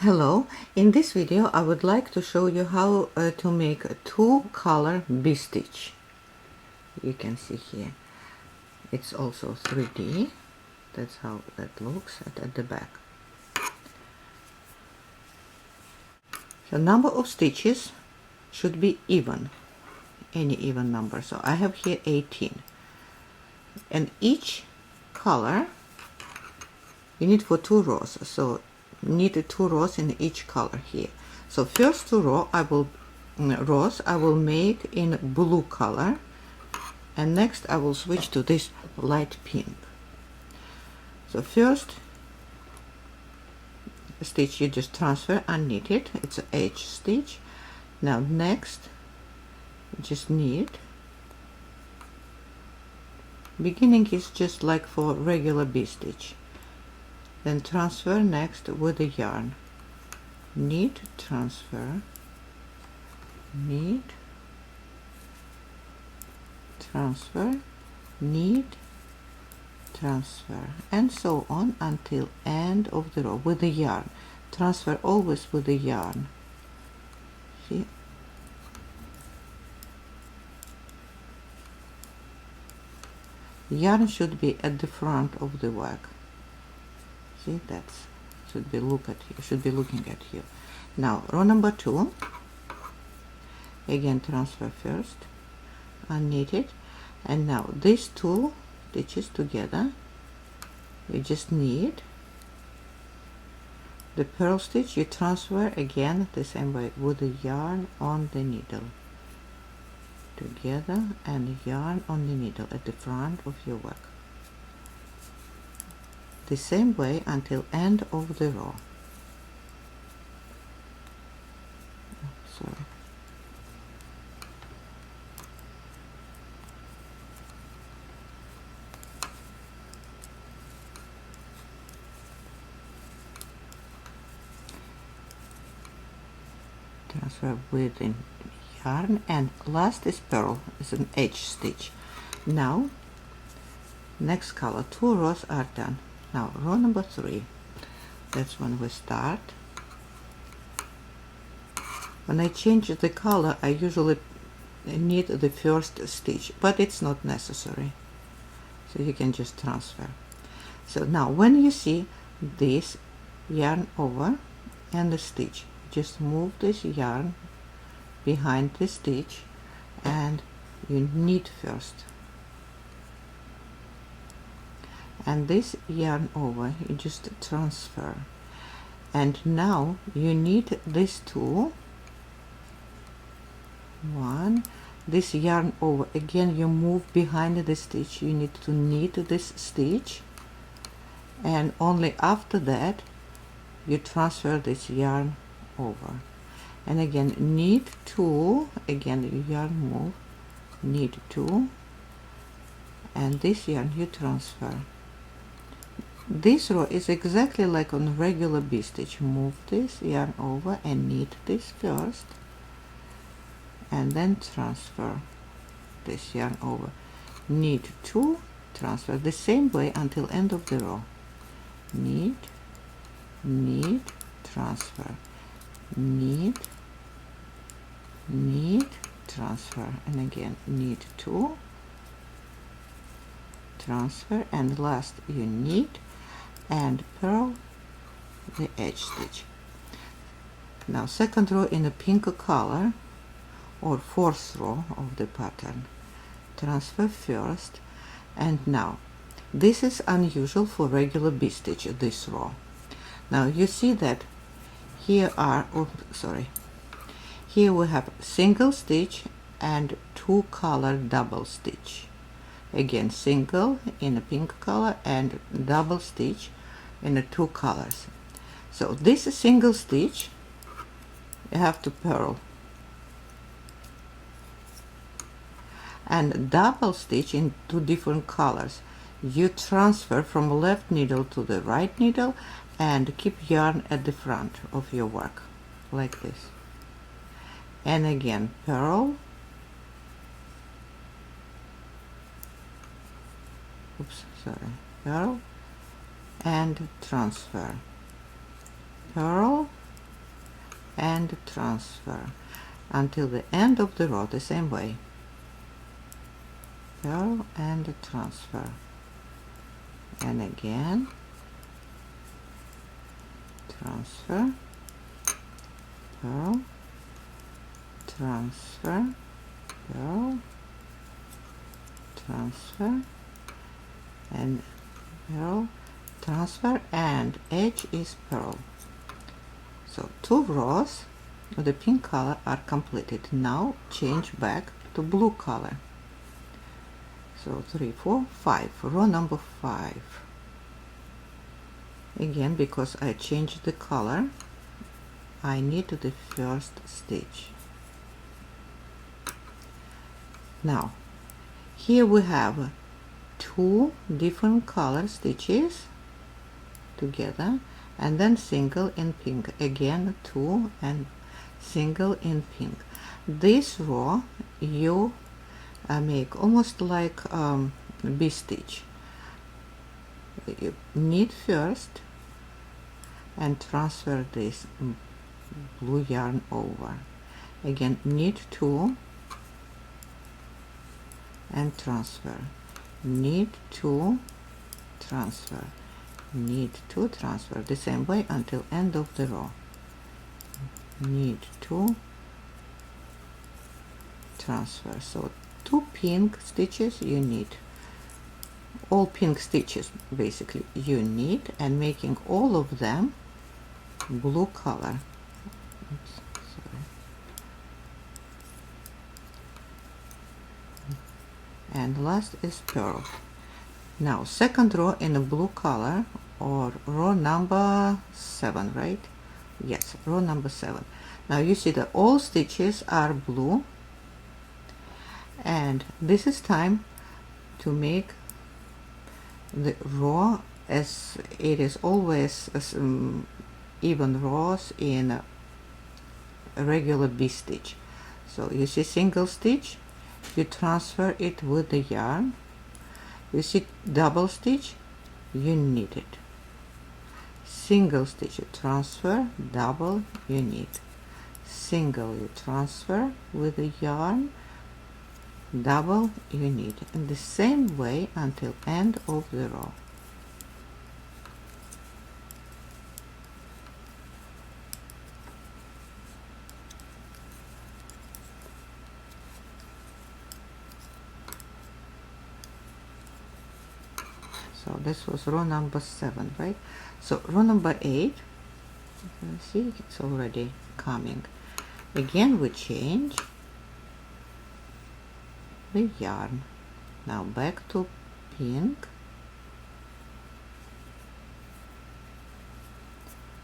Hello, in this video I would like to show you how to make a two-color B-stitch. You can see here it's also 3D. That's how that looks at the back. The number of stitches should be even, any even number. So I have here 18, and each color you need for 2 rows, so need 2 rows in each color here. So first 2 rows I will make in blue color, and next I will switch to this light pink. So first stitch you just transfer and knit it, it's an H stitch. Now next just knit. Beginning is just like for regular B stitch. Then transfer next with the yarn. Knit, transfer, knit, transfer, knit, transfer, and so on until end of the row with the yarn. Transfer always with the yarn. See? Yarn should be at the front of the work. See, that's should be looking at you. Now row number 2, again transfer first, unknit it, and now these 2 stitches together you just knit. The purl stitch you transfer again the same way with the yarn on the needle, together, and yarn on the needle at the front of your work, the same way until end of the row. Sorry. Transfer with the yarn, and last is purl, is an H stitch. Now next color, 2 rows are done. Now row number 3, that's when we start. When I change the color I usually knit the first stitch, but it's not necessary, so you can just transfer. So now when you see this yarn over and the stitch, just move this yarn behind the stitch and you knit first, and this yarn over you just transfer, and now you knit these 2, 1, this yarn over, again you move behind the stitch, you need to knit this stitch, and only after that you transfer this yarn over, and again knit 2, again yarn move, knit 2, and this yarn you transfer. This row is exactly like on regular B stitch. Move this yarn over and knit this first, and then transfer this yarn over, knit 2, transfer, the same way until end of the row. Knit, knit, transfer, knit, knit, transfer, and again knit 2, transfer, and last you knit and purl the edge stitch. Now second row in a pink color, or 4th row of the pattern, transfer first, and now this is unusual for regular B stitch, this row. Now you see that here are, here we have single stitch and 2 color double stitch. Again single in a pink color and double stitch in the 2 colors. So this single stitch you have to purl, and double stitch in 2 different colors you transfer from left needle to the right needle and keep yarn at the front of your work like this, and again purl, purl and transfer, purl and transfer until the end of the row, the same way. Purl and transfer, and again transfer, purl, transfer, purl, transfer, and purl, transfer, and edge is purl. So 2 rows of the pink color are completed. Now change back to blue color. So 3, 4, 5, row number 5. Again, because I changed the color, I need the first stitch. Now here we have 2 different color stitches together, and then single in pink, again 2 and single in pink. This row you make almost like B stitch. You knit first and transfer this blue yarn over. Again, knit 2 and transfer, knit 2, transfer, knit 2, transfer, the same way until end of the row. Knit 2, transfer. So 2 pink stitches you knit, all pink stitches basically you knit, and making all of them blue color. Oops, sorry. And last is purl. Now second row in a blue color, or row number 7, right? Yes, row number 7. Now you see that all stitches are blue, and this is time to make the row as it is always even rows in a regular B stitch. So you see single stitch, you transfer it with the yarn. You see double stitch, you knit it. Single stitch, you transfer, double, you knit. Single, you transfer with the yarn, double, you knit, in the same way until end of the row. So this was row number 7, right? So row number 8, see, it's already coming. Again we change the yarn. Now back to pink,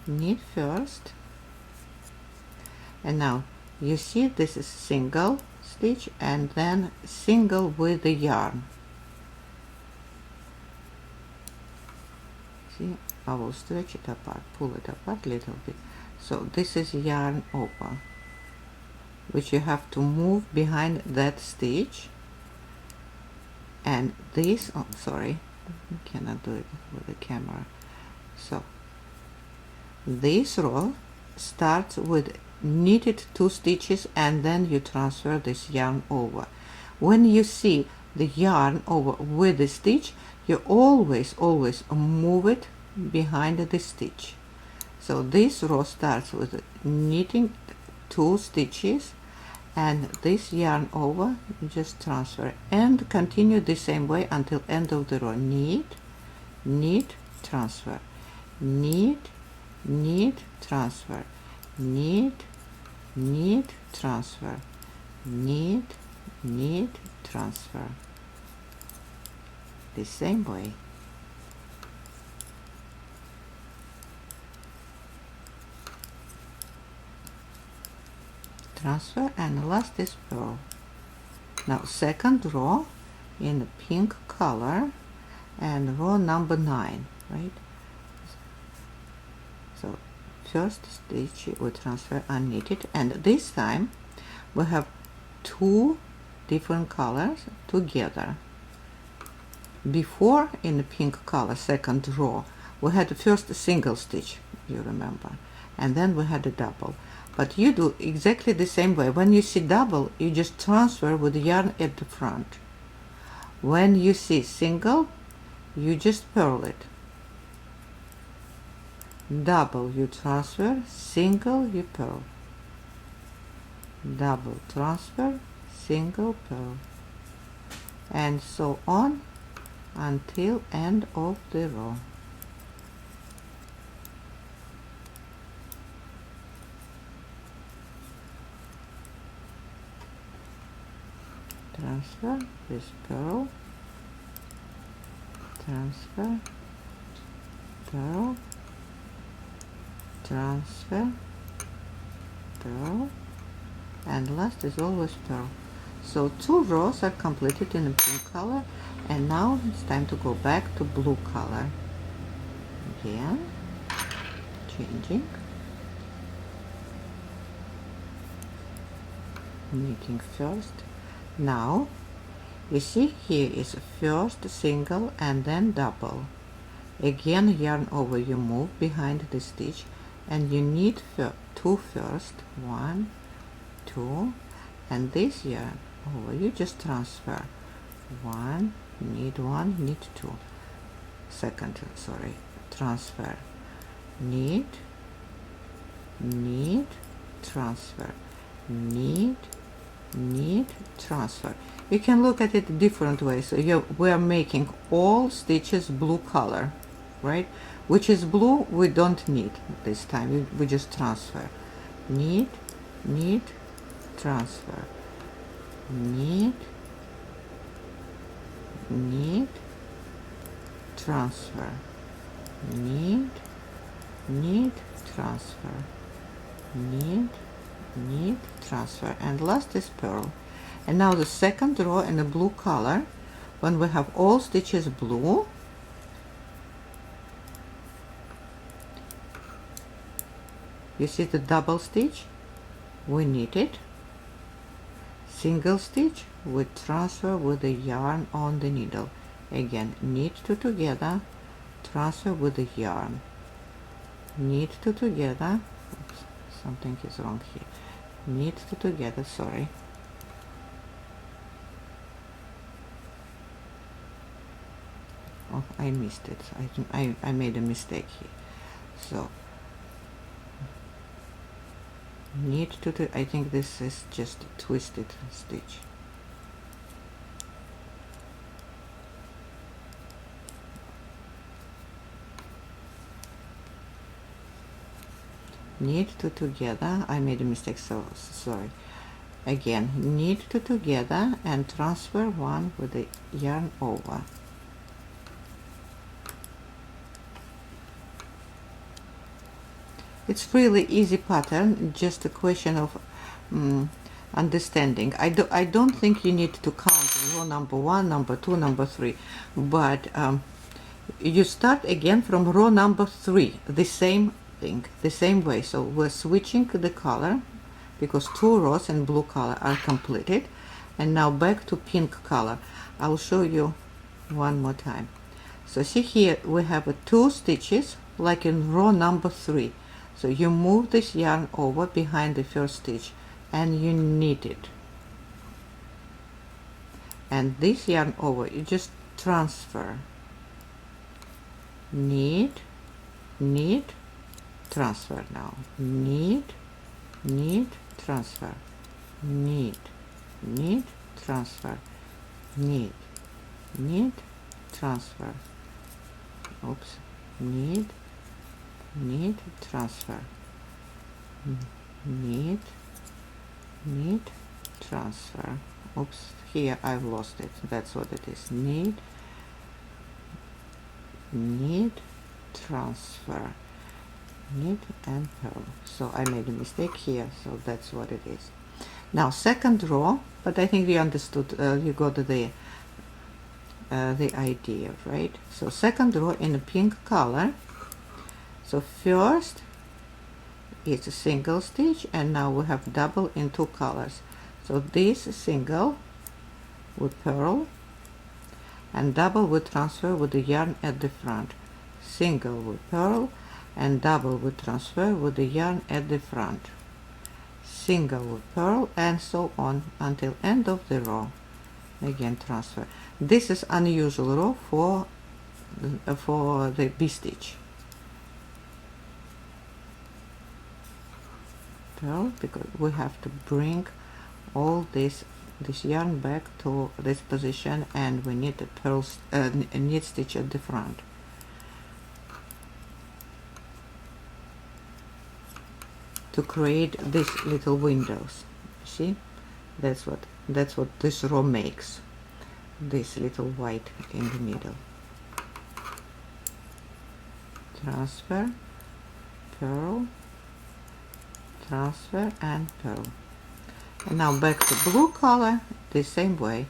knit first, and now you see this is single stitch and then single with the yarn. See, I will stretch it apart, pull it apart a little bit. So this is yarn over, which you have to move behind that stitch, and this, oh sorry, I cannot do it with the camera. So this row starts with knitted 2 stitches, and then you transfer this yarn over. When you see the yarn over with the stitch, you always move it behind the stitch. So this row starts with knitting 2 stitches, and this yarn over, you just transfer and continue the same way until end of the row. Knit, knit, transfer, knit, knit, transfer, knit, knit, transfer, knit, knit, transfer, the same way. Transfer, and last is purl. Now second row in pink color, and row number 9, right? So first stitch we transfer unknitted, and this time we have 2 different colors together. Before in the pink color second row we had the first single stitch. you remember, and then we had a double. But you do exactly the same way. When you see double, you just transfer with the yarn at the front. When you see single, you just purl it. Double, you transfer. Single, you purl. Double, transfer. Single, purl. And so on until end of the row. Transfer with purl, transfer, purl, transfer, purl, and last is always purl. So 2 rows are completed in a pink color, and now it's time to go back to blue color. Again, changing, knitting first. Now you see here is first single and then double. Again, yarn over, you move behind the stitch, and you knit 2 first, 1, 2, and this yarn over, you just transfer 1, knit 1, knit 2, second, sorry, transfer, knit, knit, transfer, knit, knit, transfer. You can look at it different ways. So we are making all stitches blue color, right? Which is blue, we don't knit this time, we just transfer. Knit, knit, transfer, knit, knit, transfer, knit, knit, transfer, knit, knit, transfer, and last is purl. And now the second row in the blue color, when we have all stitches blue, you see the double stitch, we knit it, single stitch, we transfer with the yarn on the needle. Again, knit 2 together, transfer with the yarn, knit 2 together. Oops, something is wrong here. Knit 2 together, sorry. Oh, I missed it. I made a mistake here. So knit 2 I think this is just a twisted stitch. Knit 2 together, I made a mistake, so sorry. Again, knit 2 together and transfer 1 with the yarn over. It's really easy pattern, just a question of understanding. I don't think you need to count row number 1, number 2, number 3, but you start again from row number 3, the same thing, the same way. So we're switching the color because 2 rows in blue color are completed, and now back to pink color. I'll show you one more time. So see here we have 2 stitches like in row number 3. So you move this yarn over behind the first stitch and you knit it, and this yarn over, you just transfer, knit, knit, transfer. Now knit, knit, transfer, knit, knit, transfer, knit, knit, transfer, oops, knit, knit, transfer, knit, knit, transfer. Oops, here I've lost it. That's what it is. Knit, knit, transfer, knit, and purl. So I made a mistake here, so that's what it is. Now second row, but I think you understood, you got the idea, right? So second row in a pink color. So first it's a single stitch, and now we have double in 2 colors. So this single with purl, and double with transfer with the yarn at the front. Single with purl, and double with transfer with the yarn at the front, single with purl, and so on until end of the row. Again transfer. This is unusual row for the B-stitch. Purl, because we have to bring all this yarn back to this position, and we need a purl knit stitch at the front. To create these little windows. See, that's what this row makes. This little white in the middle. Transfer, purl, transfer, and purl. And now back to blue color the same way.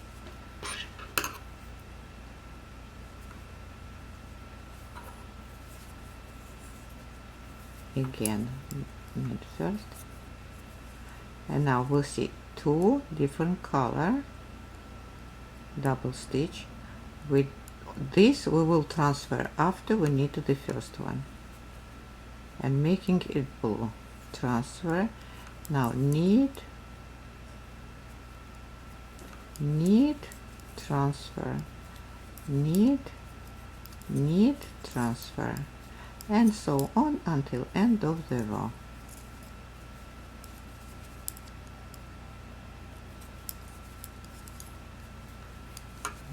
Again, knit first, and now we'll see two different color double stitch. With this we will transfer after we knit the first one, and making it blue. Transfer. Now knit, knit, transfer, knit, knit, transfer, and so on until end of the row.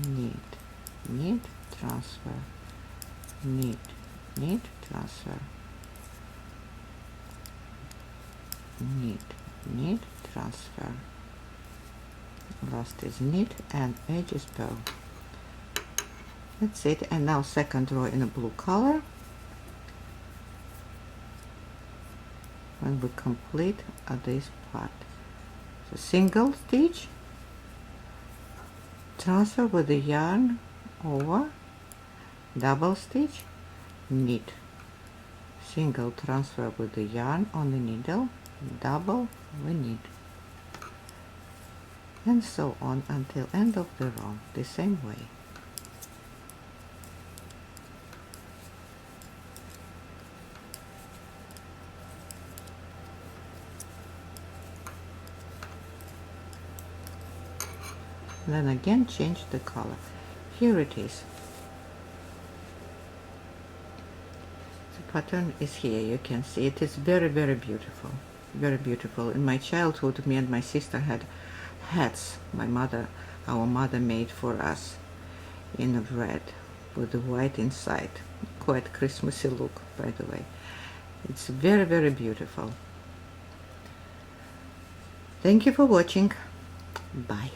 Knit, knit, transfer, knit, knit, transfer, knit, knit, transfer. Last is knit and edge is purl. That's it. And now second row in a blue color. When we complete this part, so single stitch, transfer with the yarn over, double stitch, knit, single, transfer with the yarn on the needle, double, we knit, and so on until end of the row the same way. Then again change the color. Here it is. The pattern is here. You can see it is very, very beautiful. Very beautiful. In my childhood, me and my sister had hats. Our mother made for us in red with the white inside. Quite Christmassy look, by the way. It's very, very beautiful. Thank you for watching. Bye.